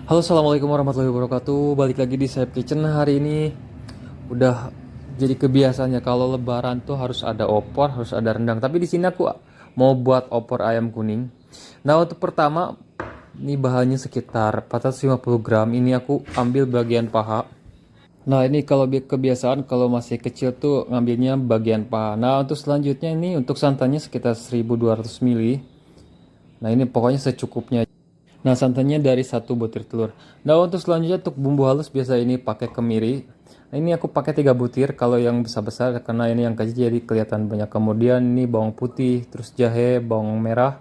Halo, assalamualaikum warahmatullahi wabarakatuh. Balik lagi di Saeb Kitchen. Hari ini udah jadi kebiasaannya kalau Lebaran tuh harus ada opor, harus ada rendang. Tapi di sini aku mau buat opor ayam kuning. Nah, untuk pertama ini bahannya sekitar 450 gram. Ini aku ambil bagian paha. Nah, ini kalau kebiasaan kalau masih kecil tuh ngambilnya bagian paha. Nah, untuk selanjutnya ini untuk santannya sekitar 1200 ml. Nah, ini pokoknya secukupnya. Nah, santannya dari satu butir telur. Nah, untuk selanjutnya untuk bumbu halus biasa ini pakai kemiri. Nah, ini aku pakai 3 butir kalau yang besar-besar karena ini yang kecil jadi kelihatan banyak. Kemudian ini bawang putih, terus jahe, bawang merah.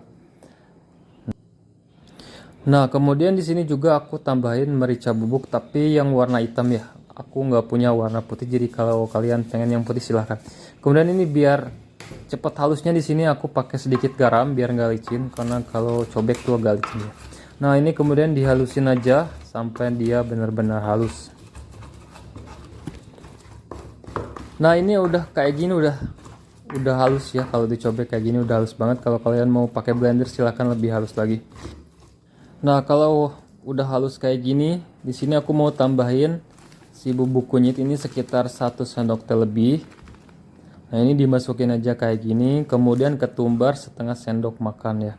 Nah, kemudian di sini juga aku tambahin merica bubuk tapi yang warna hitam ya. Aku nggak punya warna putih jadi kalau kalian pengen yang putih silahkan. Kemudian ini biar cepat halusnya di sini aku pakai sedikit garam biar nggak licin karena kalau cobek tuh agak licin ya. Nah, ini kemudian dihalusin aja sampai dia benar-benar halus. Nah, ini udah kayak gini udah halus ya. Kalau dicobek kayak gini udah halus banget. Kalau kalian mau pakai blender silahkan lebih halus lagi. Nah, kalau udah halus kayak gini, di sini aku mau tambahin si bubuk kunyit ini sekitar 1 sendok teh lebih. Nah, ini dimasukin aja kayak gini, kemudian ketumbar setengah sendok makan ya.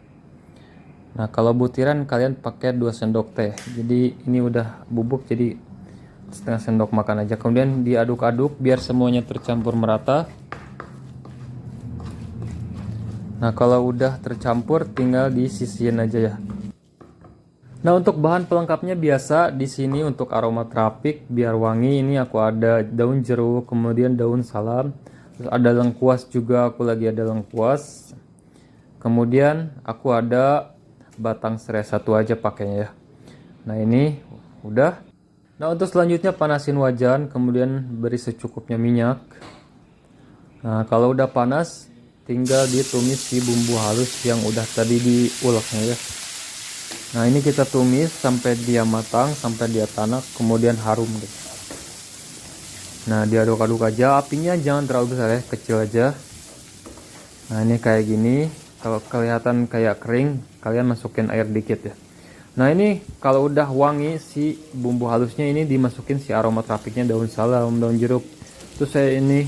Nah, kalau butiran kalian pakai 2 sendok teh. Jadi ini udah bubuk jadi setengah sendok makan aja. Kemudian diaduk-aduk biar semuanya tercampur merata. Nah, kalau udah tercampur tinggal disisihin aja ya. Nah, untuk bahan pelengkapnya biasa di sini untuk aroma terapik biar wangi ini aku ada daun jeruk, kemudian daun salam, terus ada lengkuas juga, aku lagi ada lengkuas. Kemudian aku ada batang serai satu aja pakainya ya. Nah, ini udah. Nah, untuk selanjutnya panasin wajan, kemudian beri secukupnya minyak. Nah, kalau udah panas tinggal ditumis si bumbu halus yang udah tadi diuleknya ya. Nah, ini kita tumis sampai dia matang, sampai dia tanak, kemudian harum gitu. Nah, diaduk-aduk aja, apinya jangan terlalu besar ya, kecil aja. Nah, ini kayak gini, kalau kelihatan kayak kering, kalian masukin air dikit ya. Nah, ini kalau udah wangi si bumbu halusnya ini dimasukin si aroma terapiknya, daun salam, daun jeruk. Terus saya ini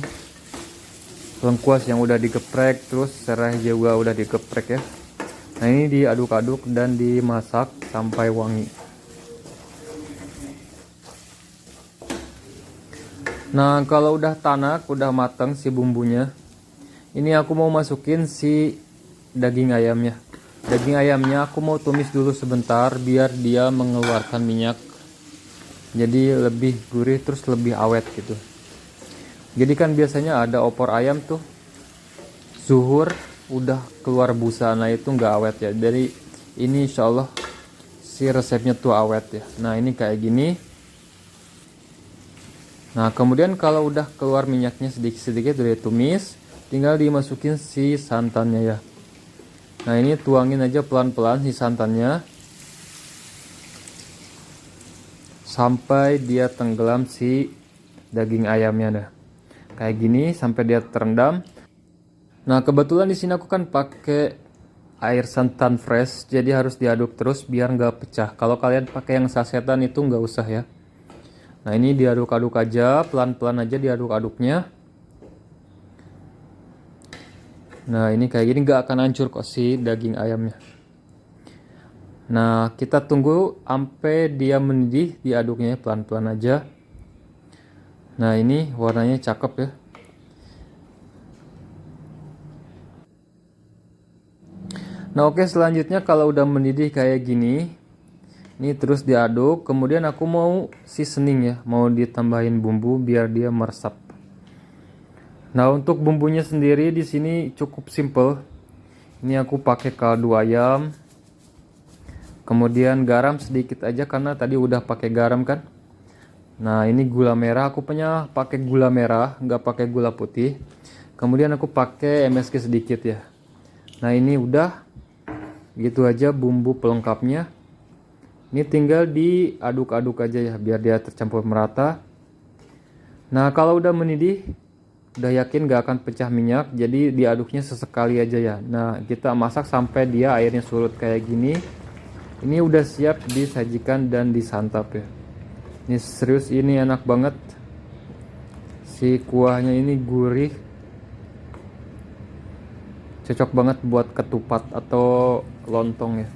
lengkuas yang udah digeprek, terus serai juga udah digeprek ya. Nah, ini diaduk-aduk dan dimasak sampai wangi. Nah, kalau udah tanak, udah matang si bumbunya, ini aku mau masukin si daging ayamnya. Daging ayamnya aku mau tumis dulu sebentar biar dia mengeluarkan minyak. Jadi lebih gurih terus lebih awet gitu. Jadi kan biasanya ada opor ayam tuh zuhur udah keluar busa, nah itu nggak awet ya. Jadi ini insya Allah si resepnya tuh awet ya. Nah, ini kayak gini. Nah, kemudian kalau udah keluar minyaknya sedikit-sedikit udah ditumis, tinggal dimasukin si santannya ya. Nah, ini tuangin aja pelan-pelan si santannya sampai dia tenggelam si daging ayamnya dah. Kayak gini sampai dia terendam. Nah, kebetulan di sini aku kan pakai air santan fresh, jadi harus diaduk terus biar nggak pecah. Kalau kalian pakai yang sasetan itu nggak usah ya. Nah, ini diaduk-aduk aja, pelan-pelan aja diaduk-aduknya. Nah, ini kayak gini nggak akan hancur kok si daging ayamnya. Nah, kita tunggu sampai dia mendidih, diaduknya pelan-pelan aja. Nah, ini warnanya cakep ya. Nah, oke, selanjutnya kalau udah mendidih kayak gini, ini terus diaduk. Kemudian aku mau seasoning ya, mau ditambahin bumbu biar dia meresap. Nah, untuk bumbunya sendiri di sini cukup simple. Ini aku pakai kaldu ayam. Kemudian garam sedikit aja karena tadi udah pakai garam kan. Nah, ini gula merah, aku punya pakai gula merah, nggak pakai gula putih. Kemudian aku pakai MSG sedikit ya. Nah, ini udah gitu aja bumbu pelengkapnya. Ini tinggal diaduk-aduk aja ya biar dia tercampur merata. Nah, kalau udah mendidih, udah yakin gak akan pecah minyak, jadi diaduknya sesekali aja ya. Nah, kita masak sampai dia airnya surut kayak gini. Ini udah siap disajikan dan disantap ya. Ini serius, ini enak banget. Si kuahnya ini gurih. Cocok banget buat ketupat atau lontong ya.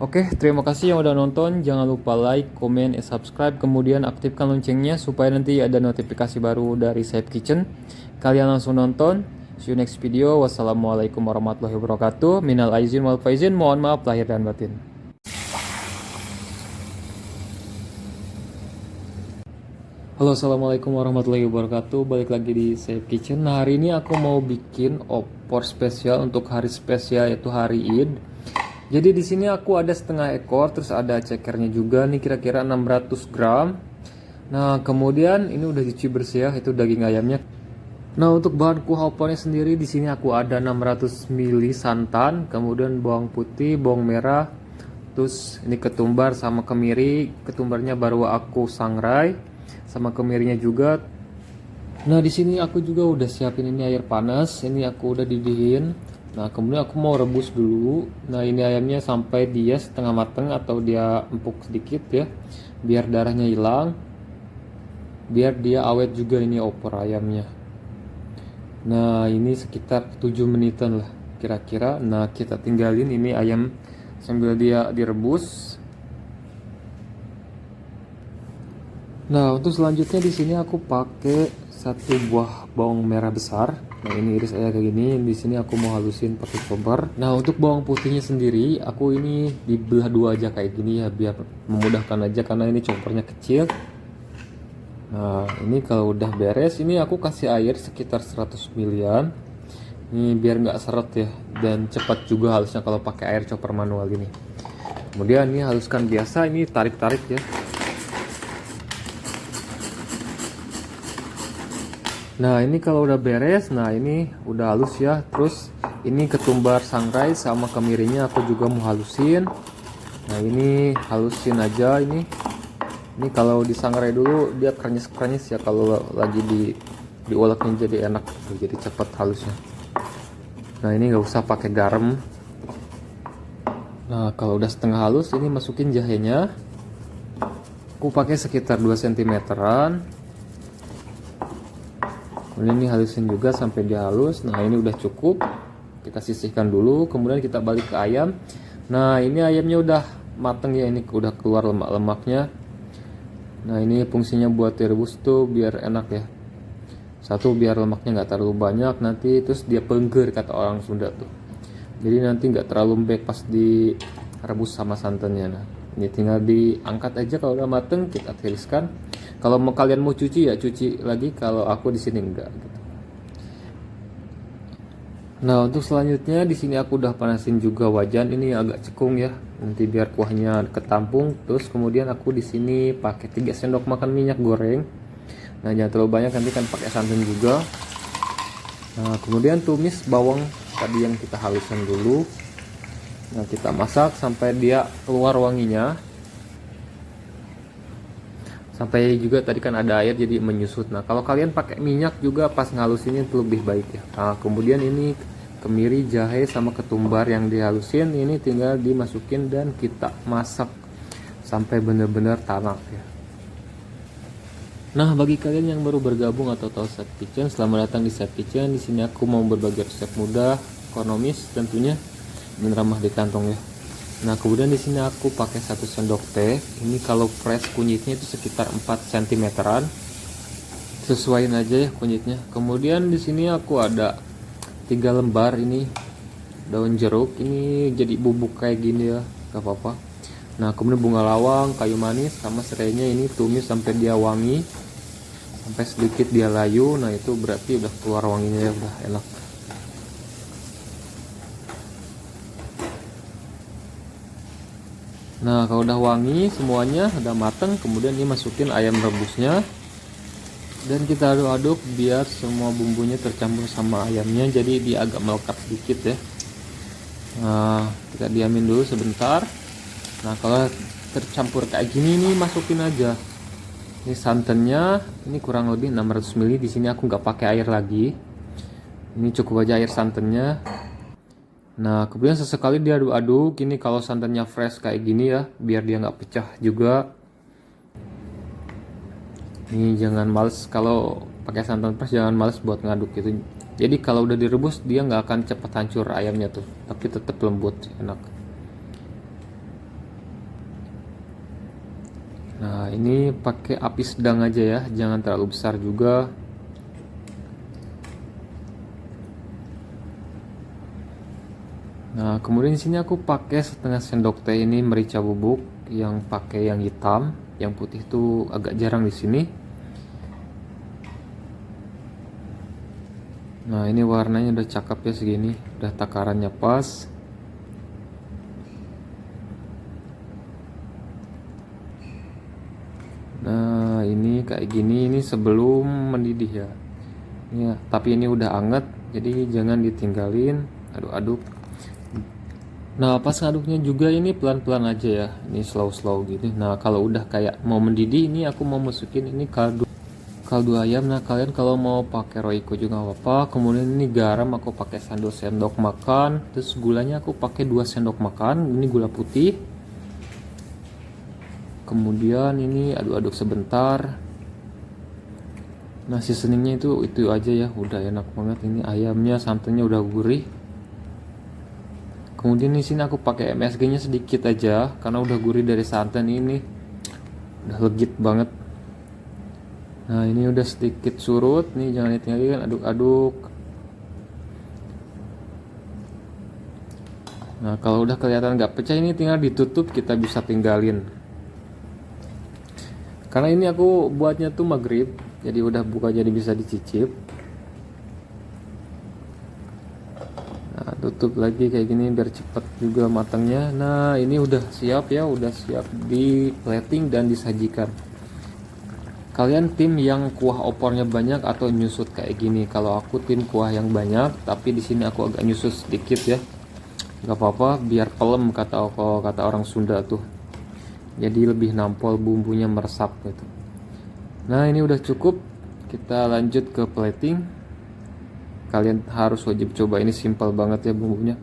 Oke, terima kasih yang udah nonton. Jangan lupa like, comment, subscribe, kemudian aktifkan loncengnya supaya nanti ada notifikasi baru dari Safe Kitchen. Kalian langsung nonton. See you next video. Wassalamualaikum warahmatullahi wabarakatuh. Minal aizin wal faizin. Mohon maaf lahir dan batin. Halo, assalamualaikum warahmatullahi wabarakatuh. Balik lagi di Safe Kitchen. Nah, hari ini aku mau bikin opor spesial untuk hari spesial, yaitu hari Id. Jadi di sini aku ada setengah ekor, terus ada cekernya juga nih, kira-kira 600 gram. Nah, kemudian ini udah dicuci bersih ya, itu daging ayamnya. Nah, untuk bahan kuah opornya sendiri di sini aku ada 600 ml santan, kemudian bawang putih, bawang merah, terus ini ketumbar sama kemiri. Ketumbarnya baru aku sangrai, sama kemirinya juga. Nah, di sini aku juga udah siapin ini air panas, ini aku udah didihin. Nah, kemudian aku mau rebus dulu. Nah, ini ayamnya sampai dia setengah mateng atau dia empuk sedikit ya, biar darahnya hilang, biar dia awet juga ini opor ayamnya. Nah, ini sekitar 7 menitan lah kira-kira. Nah, kita tinggalin ini ayam sambil dia direbus. Nah, untuk selanjutnya di sini aku pakai satu buah bawang merah besar. Nah, ini iris aja kayak gini. Di sini aku mau halusin pakai chopper. Nah, untuk bawang putihnya sendiri aku ini dibelah dua aja kayak gini ya, biar memudahkan aja karena ini choppernya kecil. Nah, ini kalau udah beres, ini aku kasih air sekitar 100 ml. Ini biar nggak seret ya, dan cepat juga halusnya kalau pakai air chopper manual gini. Kemudian ini haluskan biasa, ini tarik-tarik ya. Nah, ini kalau udah beres, nah ini udah halus ya. Terus ini ketumbar sangrai sama kemirinya aku juga mau halusin. Nah, ini halusin aja ini. Ini kalau disangrai dulu dia krenyes-krenyes ya, kalau lagi diuleknya jadi enak, jadi cepat halusnya. Nah, ini nggak usah pakai garam. Nah, kalau udah setengah halus ini masukin jahenya. Aku pakai sekitar 2 cm-an. Kemudian ini halusin juga sampai dia halus. Nah, ini udah cukup. Kita sisihkan dulu, kemudian kita balik ke ayam. Nah, ini ayamnya udah mateng ya, ini udah keluar lemak-lemaknya. Nah, ini fungsinya buat direbus tuh biar enak ya. Satu, biar lemaknya nggak terlalu banyak nanti, terus dia pengger kata orang Sunda tuh. Jadi nanti nggak terlalu lembek pas direbus sama santannya. Nah, ini tinggal diangkat aja kalau udah mateng, kita tiriskan. Kalau kalian mau cuci ya cuci lagi, kalau aku di sini enggak gitu. Nah, untuk selanjutnya di sini aku udah panasin juga wajan, ini agak cekung ya, nanti biar kuahnya ketampung. Terus kemudian aku di sini pakai 3 sendok makan minyak goreng. Nah, jangan terlalu banyak, nanti kan pakai santan juga. Nah, kemudian tumis bawang tadi yang kita haluskan dulu. Nah, kita masak sampai dia keluar wanginya. Sampai juga tadi kan ada air jadi menyusut. Nah, kalau kalian pakai minyak juga pas ngalusinnya itu lebih baik ya. Nah, kemudian ini kemiri, jahe sama ketumbar yang dihalusin ini tinggal dimasukin dan kita masak sampai benar-benar tanak ya. Nah, bagi kalian yang baru bergabung atau tahu Safe Kitchen, selamat datang di Safe Kitchen. Di sini aku mau berbagi resep mudah, ekonomis tentunya, dan ramah di kantong ya. Nah, kemudian di sini aku pakai 1 sendok teh. Ini kalau fresh kunyitnya itu sekitar 4 cm-an. Sesuaiin aja ya kunyitnya. Kemudian di sini aku ada 3 lembar ini daun jeruk. Ini jadi bubuk kayak gini ya, gak apa-apa. Nah, kemudian bunga lawang, kayu manis sama serainya ini tumis sampai dia wangi. Sampai sedikit dia layu. Nah, itu berarti udah keluar wanginya ya, udah enak. Nah, kalau udah wangi semuanya, udah mateng, kemudian ini masukin ayam rebusnya. Dan kita aduk-aduk biar semua bumbunya tercampur sama ayamnya, jadi dia agak melekat sedikit ya. Nah, kita diamin dulu sebentar. Nah, kalau tercampur kayak gini nih, masukin aja. Ini santannya, ini kurang lebih 600 ml. Di sini aku nggak pakai air lagi. Ini cukup aja air santannya. Nah, kemudian sesekali diaduk-aduk. Ini kalau santannya fresh kayak gini ya, biar dia nggak pecah juga. Ini jangan males kalau pakai santan fresh, jangan males buat ngaduk gitu. Jadi kalau udah direbus dia nggak akan cepat hancur ayamnya tuh, tapi tetap lembut, enak. Nah, ini pakai api sedang aja ya, jangan terlalu besar juga. Nah, kemudian di sini aku pakai setengah sendok teh ini merica bubuk yang pakai yang hitam, yang putih itu agak jarang di sini. Nah, ini warnanya udah cakep ya segini, udah takarannya pas. Nah, ini kayak gini, ini sebelum mendidih ya. Ya, tapi ini udah anget, jadi jangan ditinggalin, aduk-aduk. Nah, pas ngaduknya juga ini pelan-pelan aja ya, ini slow-slow gitu. Nah, kalau udah kayak mau mendidih, ini aku mau masukin ini kaldu ayam. Nah, kalian kalau mau pakai roiko juga nggak apa-apa. Kemudian ini garam aku pakai 1 sendok makan, terus gulanya aku pakai 2 sendok makan, ini gula putih. Kemudian ini aduk-aduk sebentar. Nah, seasoningnya itu aja ya, udah enak banget. Ini ayamnya, santannya udah gurih. Kemudian di sini aku pakai MSG-nya sedikit aja karena udah gurih dari santan ini. Udah legit banget. Nah, ini udah sedikit surut nih, jangan ditinggalin, aduk-aduk. Nah, kalau udah kelihatan nggak pecah ini tinggal ditutup, kita bisa tinggalin. Karena ini aku buatnya tuh maghrib, jadi udah buka jadi bisa dicicip. Nah, tutup lagi kayak gini biar cepat juga matangnya. Nah, ini udah siap ya, udah siap di plating dan disajikan. Kalian tim yang kuah opornya banyak atau nyusut kayak gini? Kalau aku tim kuah yang banyak, tapi di sini aku agak nyusut sedikit ya. Gak apa-apa, biar pelem kata orang Sunda tuh. Jadi lebih nampol, bumbunya meresap gitu. Nah, ini udah cukup. Kita lanjut ke plating. Kalian harus wajib coba, ini simple banget ya bumbunya.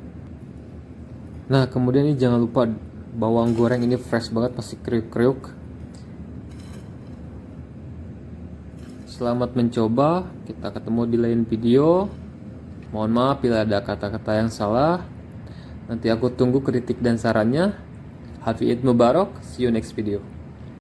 Nah, kemudian ini jangan lupa bawang goreng, ini fresh banget, masih kriuk-kriuk. Selamat mencoba, kita ketemu di lain video. Mohon maaf bila ada kata-kata yang salah. Nanti aku tunggu kritik dan sarannya. Happy Eid Mubarak, see you next video.